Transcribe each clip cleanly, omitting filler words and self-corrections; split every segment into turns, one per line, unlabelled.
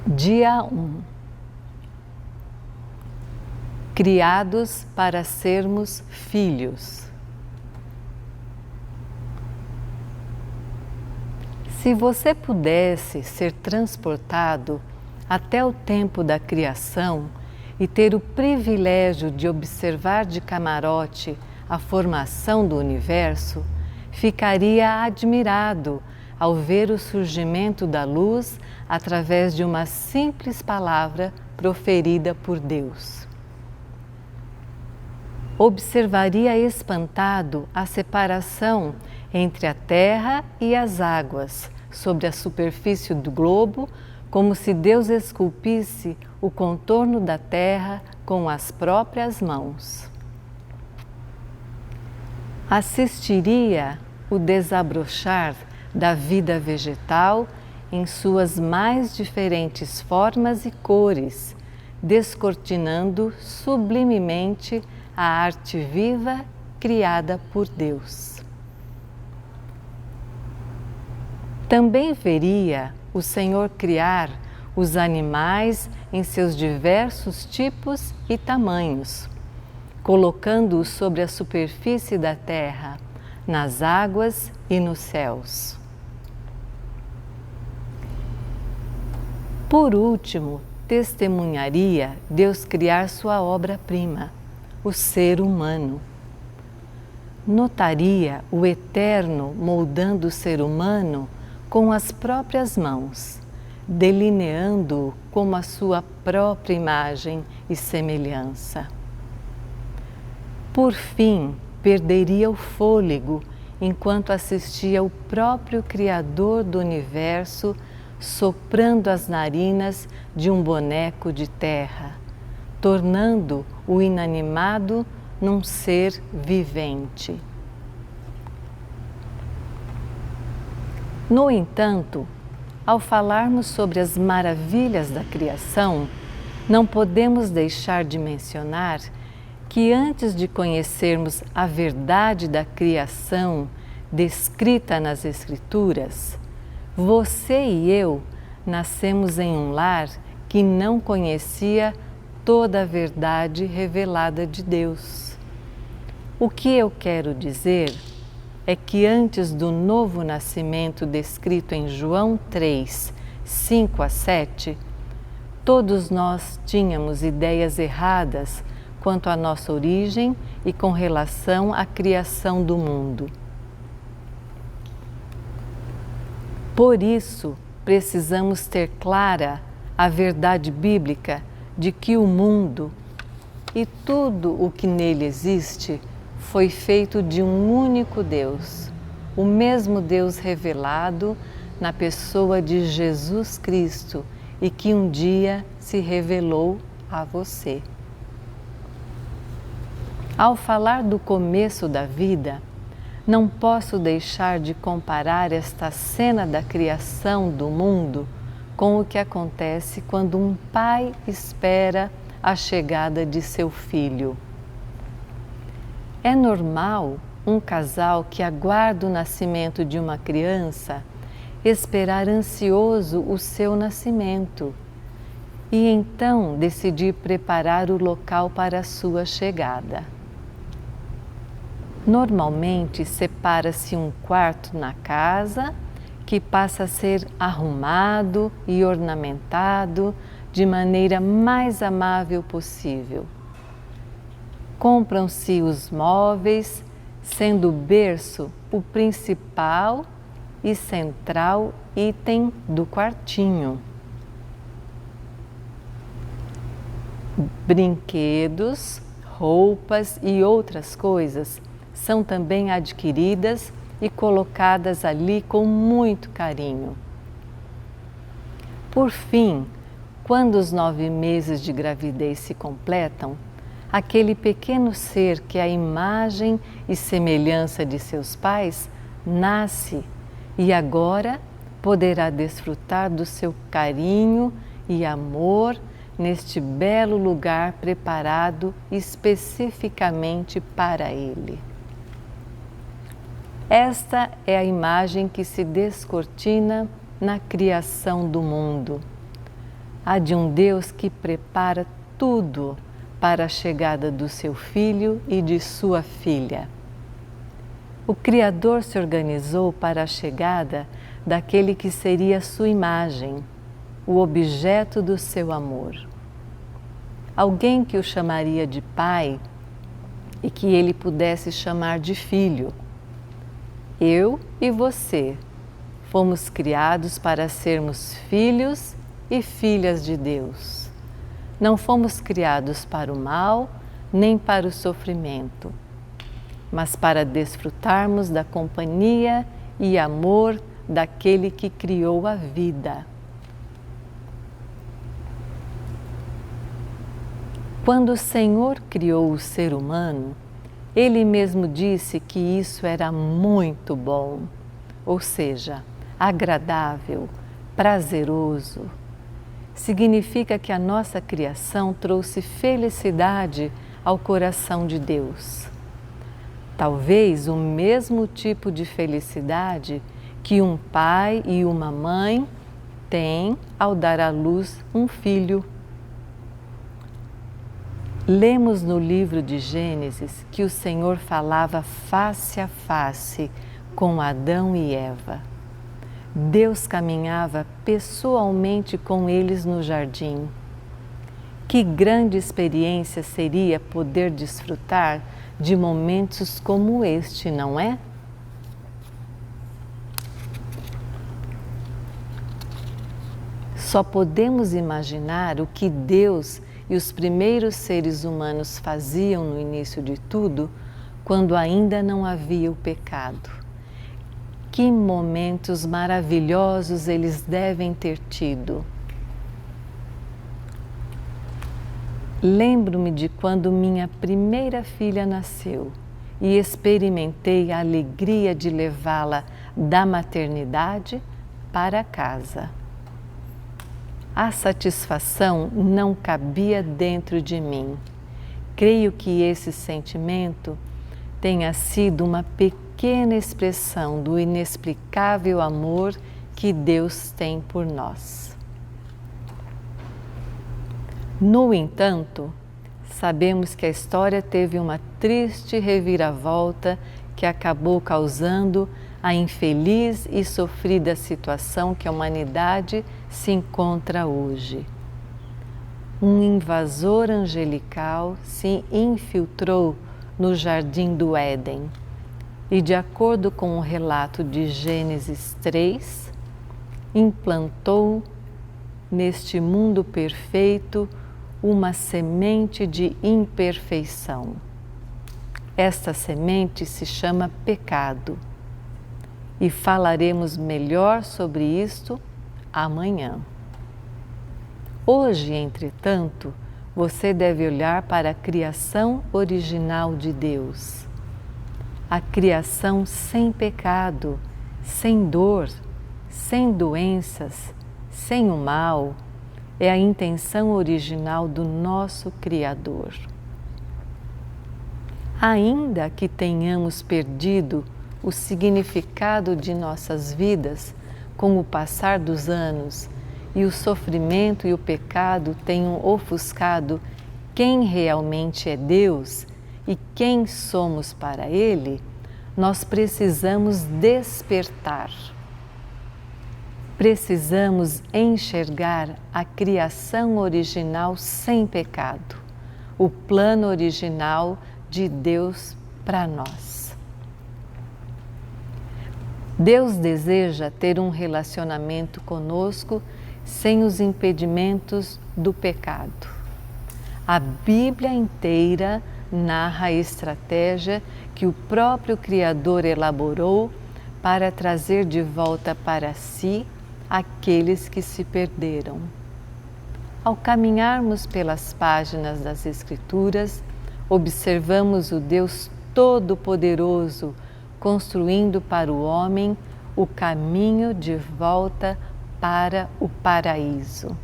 Dia 1. Criados para sermos filhos. Se você pudesse ser transportado até o tempo da criação e ter o privilégio de observar de camarote a formação do universo, ficaria admirado ao ver o surgimento da luz através de uma simples palavra proferida por Deus. Observaria espantado a separação entre a terra e as águas sobre a superfície do globo, como se Deus esculpisse o contorno da terra com as próprias mãos. Assistiria o desabrochar da vida vegetal em suas mais diferentes formas e cores, descortinando sublimemente a arte viva criada por Deus. Também veria o Senhor criar os animais em seus diversos tipos e tamanhos, colocando-os sobre a superfície da terra, nas águas e nos céus. Por último, testemunharia Deus criar sua obra-prima, o ser humano. Notaria o Eterno moldando o ser humano com as próprias mãos, delineando-o como a sua própria imagem e semelhança. Por fim, perderia o fôlego enquanto assistia o próprio Criador do Universo soprando as narinas de um boneco de terra, tornando o inanimado num ser vivente. No entanto, ao falarmos sobre as maravilhas da criação, não podemos deixar de mencionar que antes de conhecermos a verdade da criação descrita nas Escrituras, você e eu nascemos em um lar que não conhecia toda a verdade revelada de Deus. O que eu quero dizer é que antes do novo nascimento descrito em João 3, 5 a 7, todos nós tínhamos ideias erradas quanto à nossa origem e com relação à criação do mundo. Por isso, precisamos ter clara a verdade bíblica de que o mundo e tudo o que nele existe foi feito de um único Deus, o mesmo Deus revelado na pessoa de Jesus Cristo e que um dia se revelou a você. Ao falar do começo da vida, não posso deixar de comparar esta cena da criação do mundo com o que acontece quando um pai espera a chegada de seu filho. É normal um casal que aguarda o nascimento de uma criança esperar ansioso o seu nascimento e então decidir preparar o local para a sua chegada. Normalmente separa-se um quarto na casa que passa a ser arrumado e ornamentado de maneira mais amável possível. Compram-se os móveis, sendo o berço o principal e central item do quartinho. Brinquedos, roupas e outras coisas são também adquiridas e colocadas ali com muito carinho. Por fim, quando os 9 meses de gravidez se completam, aquele pequeno ser que é a imagem e semelhança de seus pais nasce e agora poderá desfrutar do seu carinho e amor neste belo lugar preparado especificamente para ele. Esta é a imagem que se descortina na criação do mundo. a de um Deus que prepara tudo para a chegada do seu filho e de sua filha. O Criador se organizou para a chegada daquele que seria sua imagem, o objeto do seu amor. Alguém que o chamaria de pai e que ele pudesse chamar de filho. Eu e você fomos criados para sermos filhos e filhas de Deus. Não fomos criados para o mal nem para o sofrimento, mas para desfrutarmos da companhia e amor daquele que criou a vida. Quando o Senhor criou o ser humano, Ele mesmo disse que isso era muito bom, ou seja, agradável, prazeroso. Significa que a nossa criação trouxe felicidade ao coração de Deus. Talvez o mesmo tipo de felicidade que um pai e uma mãe têm ao dar à luz um filho. Lemos no livro de Gênesis que o Senhor falava face a face com Adão e Eva. Deus caminhava pessoalmente com eles no jardim. Que grande experiência seria poder desfrutar de momentos como este, não é? Só podemos imaginar o que Deus e os primeiros seres humanos faziam no início de tudo, quando ainda não havia o pecado. Que momentos maravilhosos eles devem ter tido. Lembro-me de quando minha primeira filha nasceu e experimentei a alegria de levá-la da maternidade para casa. A satisfação não cabia dentro de mim. Creio que esse sentimento tenha sido uma pequena expressão do inexplicável amor que Deus tem por nós. No entanto, sabemos que a história teve uma triste reviravolta que acabou causando a infeliz e sofrida situação que a humanidade se encontra hoje. Um invasor angelical se infiltrou no jardim do Éden e, de acordo com o relato de Gênesis 3, implantou neste mundo perfeito uma semente de imperfeição. Esta semente se chama pecado. E falaremos melhor sobre isto amanhã. Hoje, entretanto, você deve olhar para a criação original de Deus. A criação sem pecado, sem dor, sem doenças, sem o mal, é a intenção original do nosso Criador. Ainda que tenhamos perdido o significado de nossas vidas com o passar dos anos e o sofrimento e o pecado tenham ofuscado quem realmente é Deus e quem somos para Ele, nós precisamos despertar. Precisamos enxergar a criação original sem pecado, o plano original de Deus para nós. Deus deseja ter um relacionamento conosco sem os impedimentos do pecado. A Bíblia inteira narra a estratégia que o próprio Criador elaborou para trazer de volta para si aqueles que se perderam. Ao caminharmos pelas páginas das Escrituras, observamos o Deus Todo-Poderoso construindo para o homem o caminho de volta para o paraíso.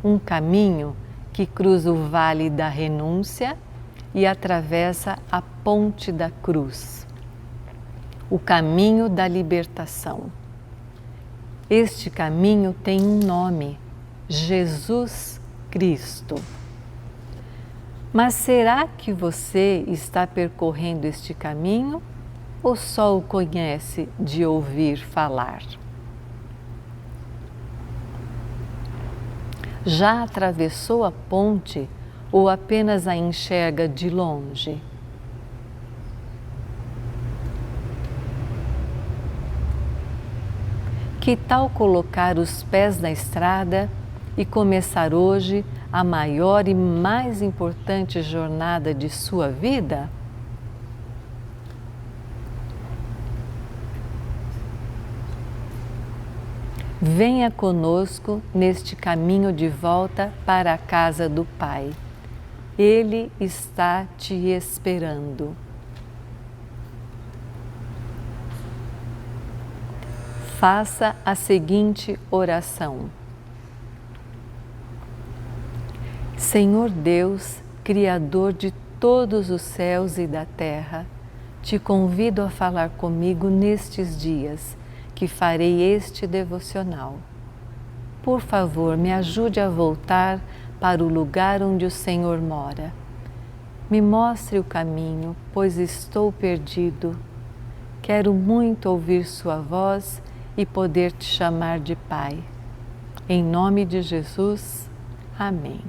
Um caminho que cruza o vale da renúncia e atravessa a ponte da cruz. O caminho da libertação. Este caminho tem um nome, Jesus Cristo. Mas será que você está percorrendo este caminho ou só o conhece de ouvir falar? Já atravessou a ponte ou apenas a enxerga de longe? Que tal colocar os pés na estrada e começar hoje a maior e mais importante jornada de sua vida? Venha conosco neste caminho de volta para a casa do Pai. Ele está te esperando. Faça a seguinte oração. Senhor Deus, Criador de todos os céus e da terra, te convido a falar comigo nestes dias que farei este devocional. Por favor, me ajude a voltar para o lugar onde o Senhor mora. Me mostre o caminho, pois estou perdido. Quero muito ouvir sua voz e poder te chamar de Pai. Em nome de Jesus, amém.